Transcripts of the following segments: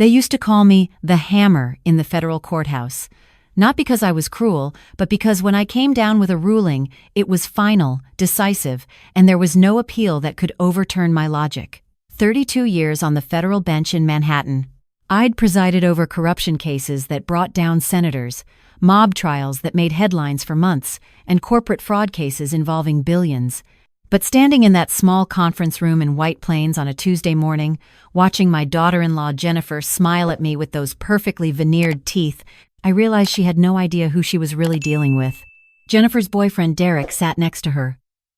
They used to call me the Hammer in the federal courthouse. Not because I was cruel, but because when I came down with a ruling, it was final, decisive, and there was no appeal that could overturn my logic. 32 years on the federal bench in Manhattan. I'd presided over corruption cases that brought down senators, mob trials that made headlines for months, and corporate fraud cases involving billions. But standing in that small conference room in White Plains on a Tuesday morning, watching my daughter-in-law Jennifer smile at me with those perfectly veneered teeth, I realized she had no idea who she was really dealing with. Jennifer's boyfriend Derek sat next to her,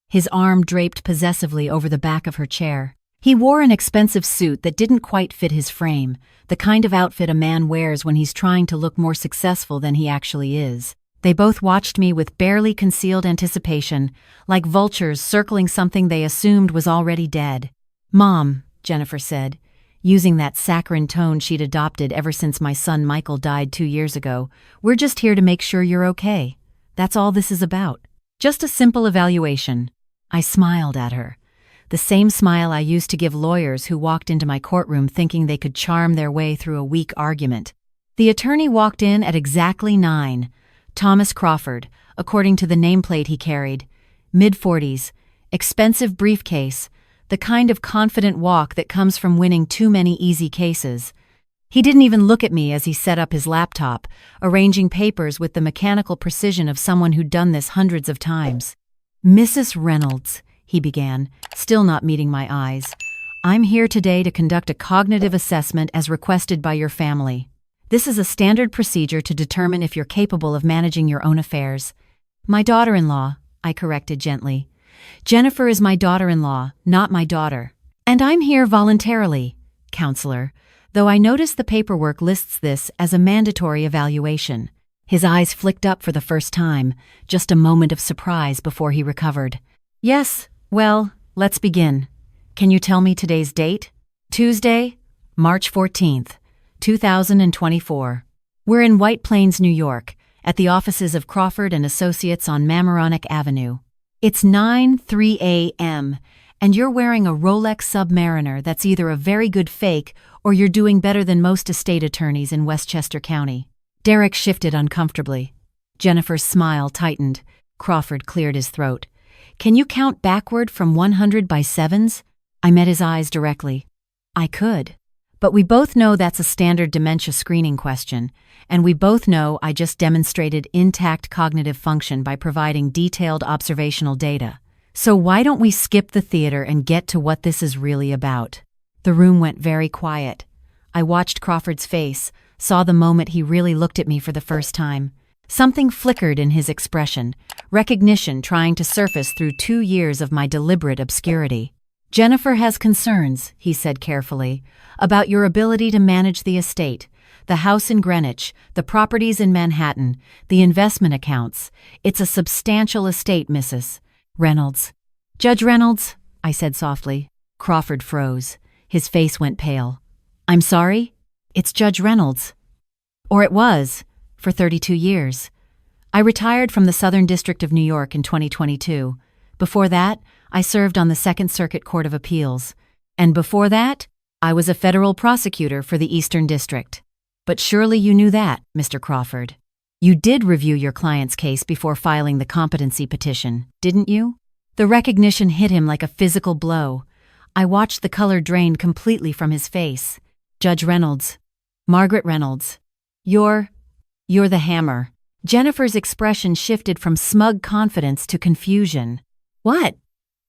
his arm draped possessively over the back of her chair. He wore an expensive suit that didn't quite fit his frame, the kind of outfit a man wears when he's trying to look more successful than he actually is. They both watched me with barely concealed anticipation, like vultures circling something they assumed was already dead. "Mom," Jennifer said, using that saccharine tone she'd adopted ever since my son Michael died 2 years ago, "we're just here to make sure you're okay. That's all this is about. Just a simple evaluation." I smiled at her. The same smile I used to give lawyers who walked into my courtroom thinking they could charm their way through a weak argument. The attorney walked in at exactly 9. Thomas Crawford, according to the nameplate he carried. Mid-40s, expensive briefcase, the kind of confident walk that comes from winning too many easy cases. He didn't even look at me as he set up his laptop, arranging papers with the mechanical precision of someone who'd done this hundreds of times. "Mrs. Reynolds," he began, still not meeting my eyes, "I'm here today to conduct a cognitive assessment as requested by your family. This is a standard procedure to determine if you're capable of managing your own affairs." "My daughter-in-law," I corrected gently. "Jennifer is my daughter-in-law, not my daughter. And I'm here voluntarily, counselor, though I notice the paperwork lists this as a mandatory evaluation." His eyes flicked up for the first time, just a moment of surprise before he recovered. "Yes, well, let's begin. Can you tell me today's date?" "Tuesday, March 14th, 2024. We're in White Plains, New York, at the offices of Crawford and Associates on Mamaroneck Avenue. It's 9:03 a.m., and you're wearing a Rolex Submariner that's either a very good fake or you're doing better than most estate attorneys in Westchester County." Derek shifted uncomfortably. Jennifer's smile tightened. Crawford cleared his throat. "Can you count backward from 100 by sevens?" I met his eyes directly. I could. But we both know that's a standard dementia screening question, and we both know I just demonstrated intact cognitive function by providing detailed observational data. So why don't we skip the theater and get to what this is really about? The room went very quiet. I watched Crawford's face, saw the moment he really looked at me for the first time. Something flickered in his expression, recognition trying to surface through 2 years of my deliberate obscurity. "Jennifer has concerns," he said carefully, "about your ability to manage the estate, the house in Greenwich, the properties in Manhattan, the investment accounts. It's a substantial estate, Mrs. Reynolds." "Judge Reynolds," I said softly. Crawford froze. His face went pale. "I'm sorry? It's Judge Reynolds." "Or it was, for 32 years. I retired from the Southern District of New York in 2022. Before that, I served on the Second Circuit Court of Appeals. And before that, I was a federal prosecutor for the Eastern District. But surely you knew that, Mr. Crawford. You did review your client's case before filing the competency petition, didn't you?" The recognition hit him like a physical blow. I watched the color drain completely from his face. "Judge Reynolds. Margaret Reynolds. You're the Hammer." Jennifer's expression shifted from smug confidence to confusion. "What?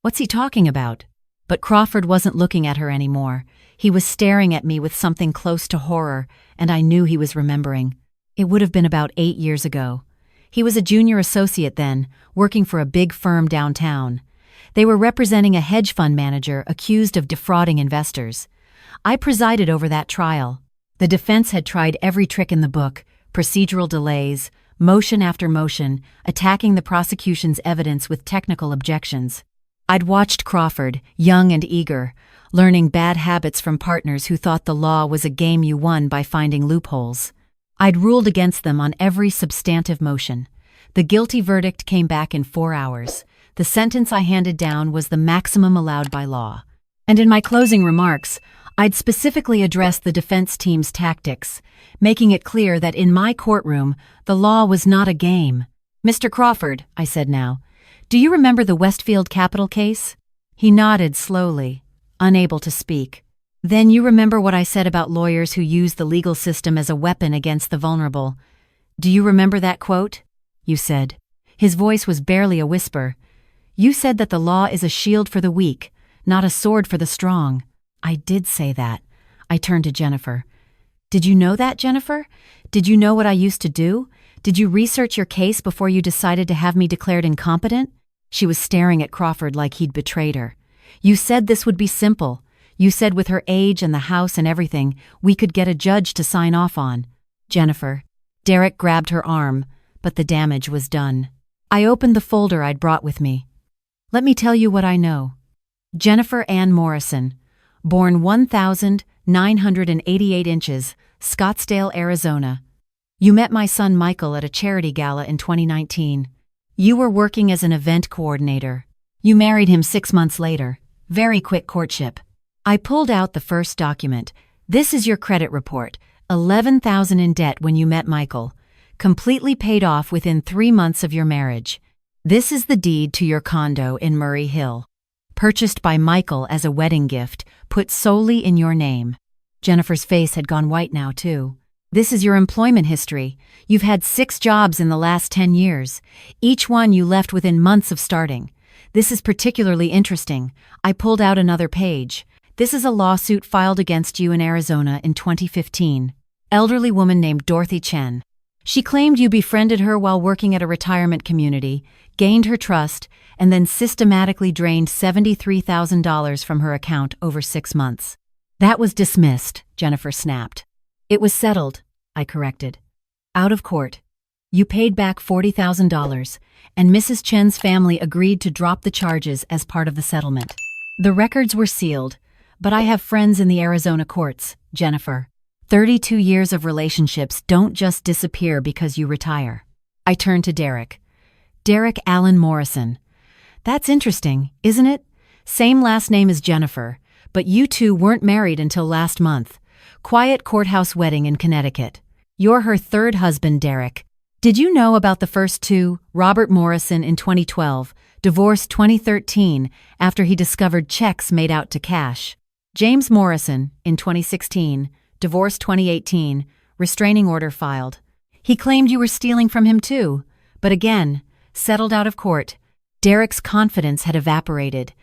What's he talking about?" But Crawford wasn't looking at her anymore. He was staring at me with something close to horror, and I knew he was remembering. It would have been about 8 years ago. He was a junior associate then, working for a big firm downtown. They were representing a hedge fund manager accused of defrauding investors. I presided over that trial. The defense had tried every trick in the book, procedural delays, motion after motion, attacking the prosecution's evidence with technical objections. I'd watched Crawford, young and eager, learning bad habits from partners who thought the law was a game you won by finding loopholes. I'd ruled against them on every substantive motion. The guilty verdict came back in 4 hours. The sentence I handed down was the maximum allowed by law. And in my closing remarks, I'd specifically addressed the defense team's tactics, making it clear that in my courtroom, the law was not a game. "Mr. Crawford," I said now, "do you remember the Westfield Capital case?" He nodded slowly, unable to speak. "Then you remember what I said about lawyers who use the legal system as a weapon against the vulnerable. Do you remember that quote? You said." His voice was barely a whisper. "You said that the law is a shield for the weak, not a sword for the strong." I did say that. I turned to Jennifer. "Did you know that, Jennifer? Did you know what I used to do? Did you research your case before you decided to have me declared incompetent?" She was staring at Crawford like he'd betrayed her. "You said this would be simple. You said with her age and the house and everything, we could get a judge to sign off on." "Jennifer." Derek grabbed her arm, but the damage was done. I opened the folder I'd brought with me. "Let me tell you what I know. Jennifer Ann Morrison, born 1,988 inches, Scottsdale, Arizona. You met my son Michael at a charity gala in 2019. You were working as an event coordinator. You married him 6 months later. Very quick courtship." I pulled out the first document. "This is your credit report. 11,000 in debt when you met Michael. Completely paid off within 3 months of your marriage. This is the deed to your condo in Murray Hill. Purchased by Michael as a wedding gift, put solely in your name." Jennifer's face had gone white now, too. "This is your employment history. You've had 6 jobs in the last 10 years. Each one you left within months of starting. This is particularly interesting." I pulled out another page. "This is a lawsuit filed against you in Arizona in 2015. Elderly woman named Dorothy Chen. She claimed you befriended her while working at a retirement community, gained her trust, and then systematically drained $73,000 from her account over 6 months." "That was dismissed," Jennifer snapped. "It was settled," I corrected. "Out of court. You paid back $40,000, and Mrs. Chen's family agreed to drop the charges as part of the settlement. The records were sealed, but I have friends in the Arizona courts, Jennifer. 32 years of relationships don't just disappear because you retire." I turned to Derek. "Derek Allen Morrison. That's interesting, isn't it? Same last name as Jennifer, but you two weren't married until last month. Quiet courthouse wedding in Connecticut. You're her 3rd husband, Derek. Did you know about the first 2, Robert Morrison in 2012, divorced 2013 after he discovered checks made out to cash. James Morrison in 2016, divorced 2018, restraining order filed. He claimed you were stealing from him too, but again, settled out of court." Derek's confidence had evaporated.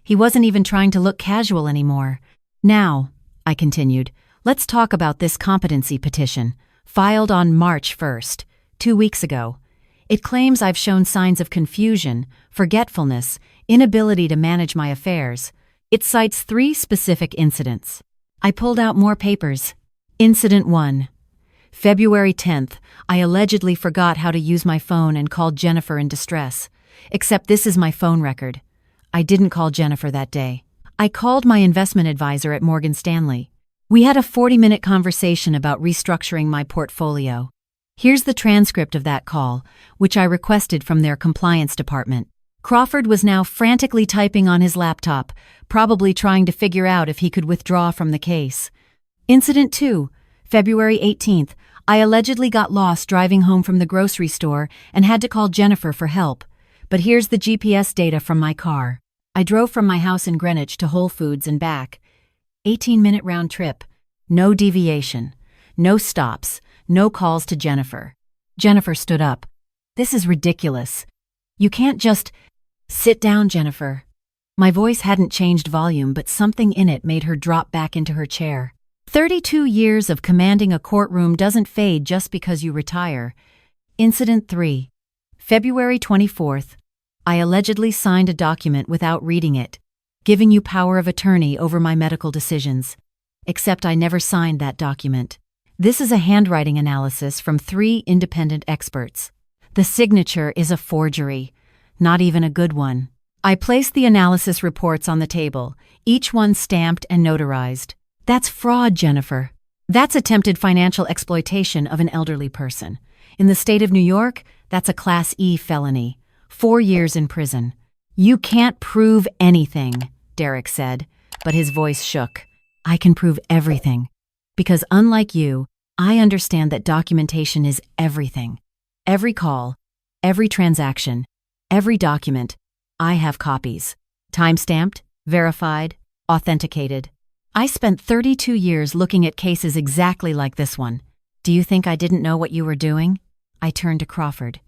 He wasn't even trying to look casual anymore. "Now," I continued, "let's talk about this competency petition, filed on March 1st, 2 weeks ago. It claims I've shown signs of confusion, forgetfulness, inability to manage my affairs. It cites 3 specific incidents." I pulled out more papers. Incident 1. February 10th, I allegedly forgot how to use my phone and called Jennifer in distress. Except this is my phone record. I didn't call Jennifer that day. I called my investment advisor at Morgan Stanley. We had a 40-minute conversation about restructuring my portfolio. Here's the transcript of that call, which I requested from their compliance department. Crawford was now frantically typing on his laptop, probably trying to figure out if he could withdraw from the case. Incident 2, February 18th, I allegedly got lost driving home from the grocery store and had to call Jennifer for help. But here's the GPS data from my car. I drove from my house in Greenwich to Whole Foods and back. 18-minute round trip. No deviation. No stops. No calls to Jennifer. Jennifer stood up. "This is ridiculous. You can't just..." "Sit down, Jennifer." My voice hadn't changed volume, but something in it made her drop back into her chair. 32 years of commanding a courtroom doesn't fade just because you retire. Incident 3. February 24th. I allegedly signed a document without reading it, giving you power of attorney over my medical decisions. Except I never signed that document. This is a handwriting analysis from 3 independent experts. The signature is a forgery. Not even a good one. I placed the analysis reports on the table, each one stamped and notarized. That's fraud, Jennifer. That's attempted financial exploitation of an elderly person. In the state of New York, that's a Class E felony. 4 years in prison. You can't prove anything, Derek said, but his voice shook. I can prove everything. Because unlike you, I understand that documentation is everything. Every call, every transaction, every document, I have copies. Time-stamped, verified, authenticated. I spent 32 years looking at cases exactly like this one. Do you think I didn't know what you were doing? I turned to Crawford.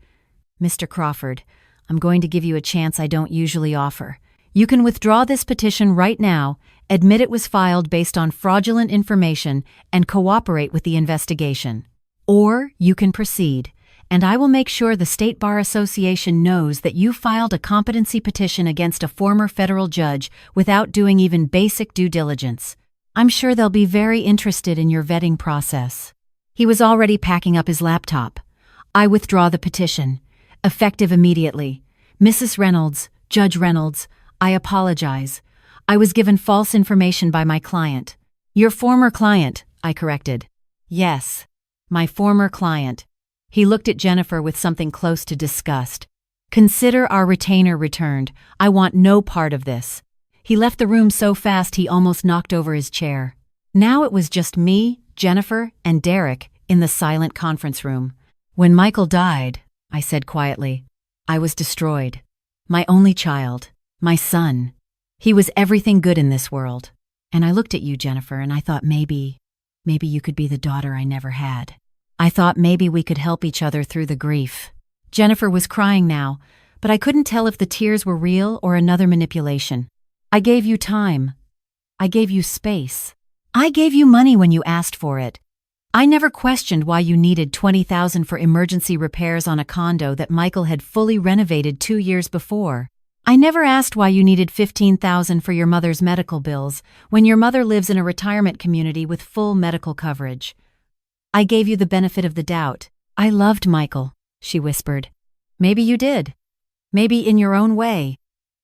Mr. Crawford, I'm going to give you a chance I don't usually offer. You can withdraw this petition right now, admit it was filed based on fraudulent information, and cooperate with the investigation. Or you can proceed, and I will make sure the State Bar Association knows that you filed a competency petition against a former federal judge without doing even basic due diligence. I'm sure they'll be very interested in your vetting process. He was already packing up his laptop. I withdraw the petition. Effective immediately. Mrs. Reynolds, Judge Reynolds, I apologize. I was given false information by my client. Your former client, I corrected. Yes, my former client. He looked at Jennifer with something close to disgust. Consider our retainer returned. I want no part of this. He left the room so fast he almost knocked over his chair. Now it was just me, Jennifer, and Derek in the silent conference room. When Michael died, I said quietly, I was destroyed. My only child, my son. He was everything good in this world. And I looked at you, Jennifer, and I thought maybe you could be the daughter I never had. I thought maybe we could help each other through the grief. Jennifer was crying now, but I couldn't tell if the tears were real or another manipulation. I gave you time. I gave you space. I gave you money when you asked for it. I never questioned why you needed $20,000 for emergency repairs on a condo that Michael had fully renovated 2 years before. I never asked why you needed $15,000 for your mother's medical bills when your mother lives in a retirement community with full medical coverage. I gave you the benefit of the doubt. I loved Michael, she whispered. Maybe you did. Maybe in your own way.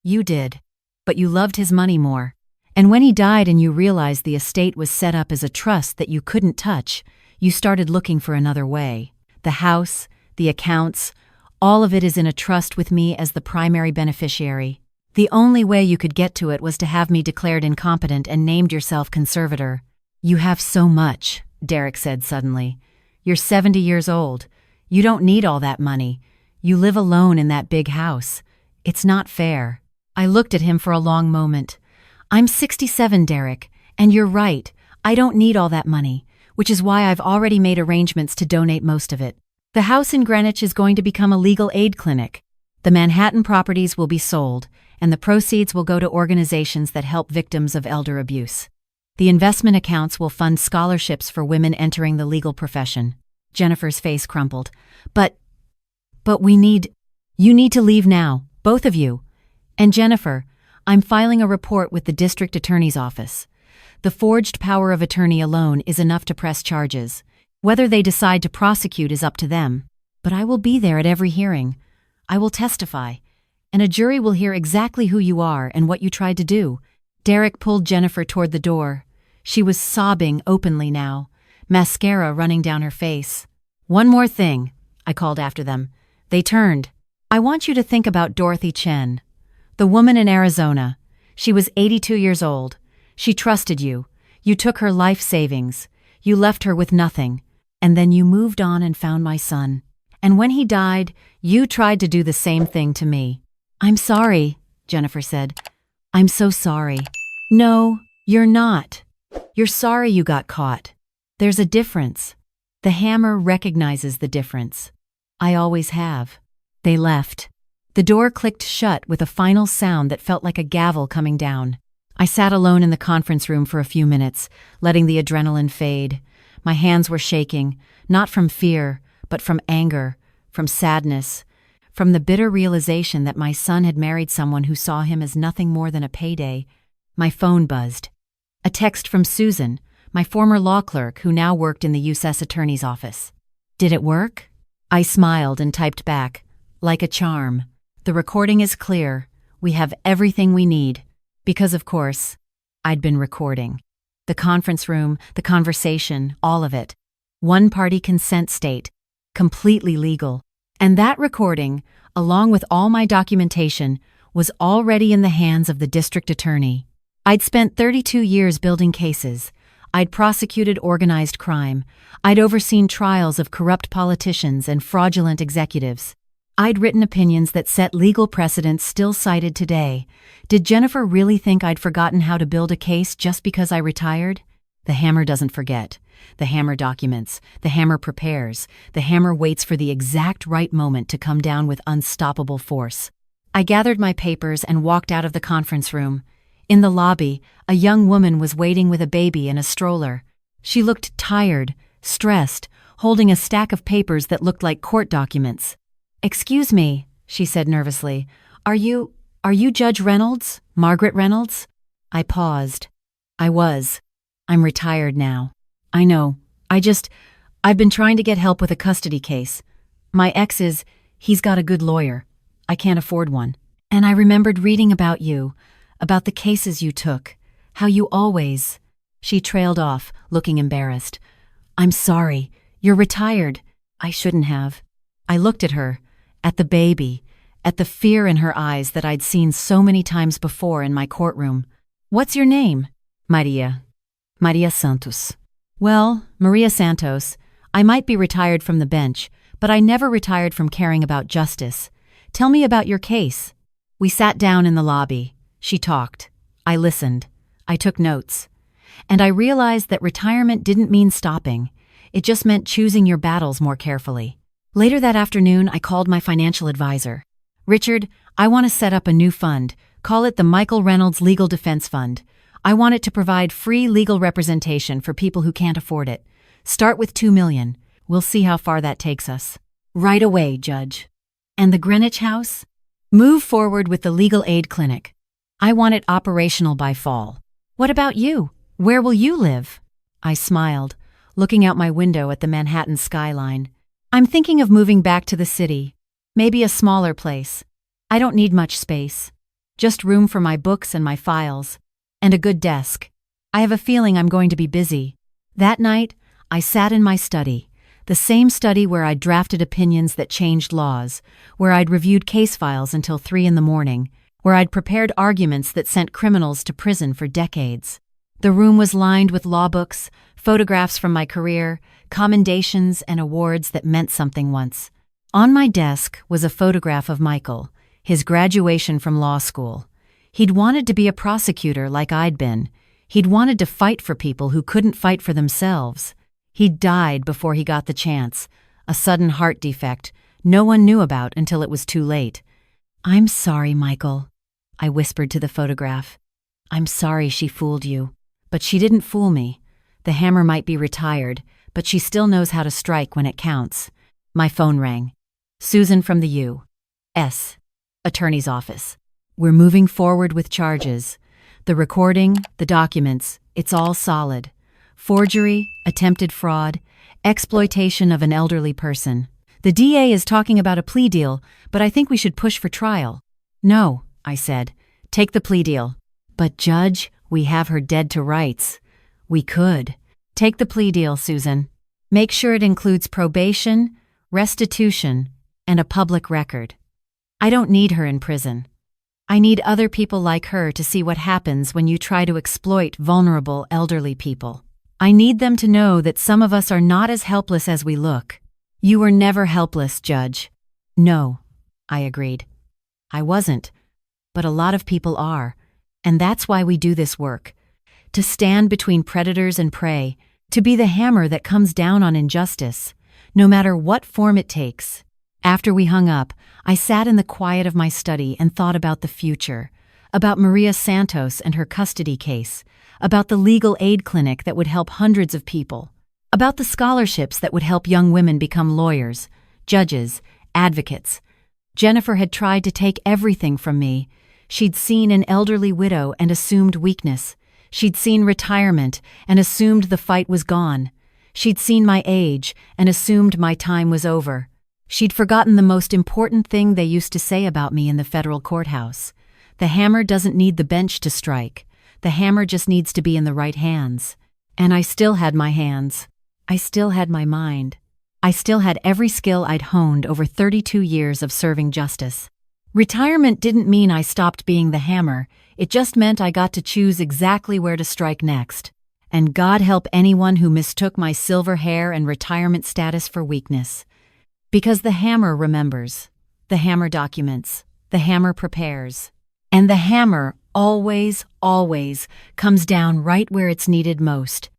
You did. But you loved his money more. And when he died and you realized the estate was set up as a trust that you couldn't touch, you started looking for another way. The house, the accounts, all of it is in a trust with me as the primary beneficiary. The only way you could get to it was to have me declared incompetent and named yourself conservator. You have so much, Derek said suddenly. You're 70 years old. You don't need all that money. You live alone in that big house. It's not fair. I looked at him for a long moment. I'm 67, Derek, and you're right. I don't need all that money, which is why I've already made arrangements to donate most of it. The house in Greenwich is going to become a legal aid clinic. The Manhattan properties will be sold, and the proceeds will go to organizations that help victims of elder abuse. The investment accounts will fund scholarships for women entering the legal profession. Jennifer's face crumpled. But you need to leave now, both of you. And Jennifer, I'm filing a report with the district attorney's office. The forged power of attorney alone is enough to press charges. Whether they decide to prosecute is up to them. But I will be there at every hearing. I will testify. And a jury will hear exactly who you are and what you tried to do. Derek pulled Jennifer toward the door. She was sobbing openly now, mascara running down her face. One more thing, I called after them. They turned. I want you to think about Dorothy Chen, the woman in Arizona. She was 82 years old. She trusted you. You took her life savings. You left her with nothing. And then you moved on and found my son. And when he died, you tried to do the same thing to me. I'm sorry, Jennifer said. I'm so sorry. No, you're not. You're sorry you got caught. There's a difference. The hammer recognizes the difference. I always have. They left. The door clicked shut with a final sound that felt like a gavel coming down. I sat alone in the conference room for a few minutes, letting the adrenaline fade. My hands were shaking, not from fear, but from anger, from sadness, from the bitter realization that my son had married someone who saw him as nothing more than a payday. My phone buzzed. A text from Susan, my former law clerk who now worked in the U.S. Attorney's office. Did it work? I smiled and typed back, like a charm. The recording is clear. We have everything we need. Because, of course, I'd been recording. The conference room, the conversation, all of it. One-party consent state, completely legal. And that recording, along with all my documentation, was already in the hands of the district attorney. I'd spent 32 years building cases. I'd prosecuted organized crime. I'd overseen trials of corrupt politicians and fraudulent executives. I'd written opinions that set legal precedents still cited today. Did Jennifer really think I'd forgotten how to build a case just because I retired? The hammer doesn't forget. The hammer documents. The hammer prepares. The hammer waits for the exact right moment to come down with unstoppable force. I gathered my papers and walked out of the conference room. In the lobby, a young woman was waiting with a baby in a stroller. She looked tired, stressed, holding a stack of papers that looked like court documents. "Excuse me," she said nervously. Are you Judge Reynolds? Margaret Reynolds?" I paused. I'm retired now. I know. I've been trying to get help with a custody case. My ex he's got a good lawyer. I can't afford one. And I remembered reading about you, about the cases you took, how you always... She trailed off, looking embarrassed. "I'm sorry. You're retired." I shouldn't have. I looked at her, at the baby, at the fear in her eyes that I'd seen so many times before in my courtroom. "What's your name?" "Maria. Maria Santos." "Well, Maria Santos, I might be retired from the bench, but I never retired from caring about justice. Tell me about your case." We sat down in the lobby. She talked. I listened. I took notes. And I realized that retirement didn't mean stopping. It just meant choosing your battles more carefully. Later that afternoon, I called my financial advisor. "Richard, I want to set up a new fund. Call it the Michael Reynolds Legal Defense Fund. I want it to provide free legal representation for people who can't afford it. Start with $2 million. We'll see how far that takes us." "Right away, Judge." "And the Greenwich House?" "Move forward with the legal aid clinic. I want it operational by fall." "What about you? Where will you live?" I smiled, looking out my window at the Manhattan skyline. "I'm thinking of moving back to the city. Maybe a smaller place. I don't need much space. Just room for my books and my files. And a good desk. I have a feeling I'm going to be busy." That night, I sat in my study, the same study where I'd drafted opinions that changed laws, where I'd reviewed case files until 3 a.m, where I'd prepared arguments that sent criminals to prison for decades. The room was lined with law books, photographs from my career, commendations and awards that meant something once. On my desk was a photograph of Michael, his graduation from law school. He'd wanted to be a prosecutor like I'd been. He'd wanted to fight for people who couldn't fight for themselves. He'd died before he got the chance, a sudden heart defect no one knew about until it was too late. "I'm sorry, Michael," I whispered to the photograph. "I'm sorry she fooled you. But she didn't fool me. The hammer might be retired, but she still knows how to strike when it counts." My phone rang. "Susan from the U.S. Attorney's Office. We're moving forward with charges. The recording, the documents, it's all solid. Forgery, attempted fraud, exploitation of an elderly person. The DA is talking about a plea deal, but I think we should push for trial." "No," I said. "Take the plea deal." "But Judge, we have her dead to rights." "We could." "Take the plea deal, Susan. Make sure it includes probation, restitution, and a public record. I don't need her in prison. I need other people like her to see what happens when you try to exploit vulnerable elderly people. I need them to know that some of us are not as helpless as we look." "You were never helpless, Judge." "No," I agreed. "I wasn't, but a lot of people are, and that's why we do this work. To stand between predators and prey, to be the hammer that comes down on injustice, no matter what form it takes." After we hung up, I sat in the quiet of my study and thought about the future, about Maria Santos and her custody case, about the legal aid clinic that would help hundreds of people, about the scholarships that would help young women become lawyers, judges, advocates. Jennifer had tried to take everything from me. She'd seen an elderly widow and assumed weakness. She'd seen retirement and assumed the fight was gone. She'd seen my age and assumed my time was over. She'd forgotten the most important thing they used to say about me in the federal courthouse. The hammer doesn't need the bench to strike. The hammer just needs to be in the right hands. And I still had my hands. I still had my mind. I still had every skill I'd honed over 32 years of serving justice. Retirement didn't mean I stopped being the hammer. It just meant I got to choose exactly where to strike next. And God help anyone who mistook my silver hair and retirement status for weakness. Because the hammer remembers, the hammer documents, the hammer prepares. And the hammer always, always comes down right where it's needed most.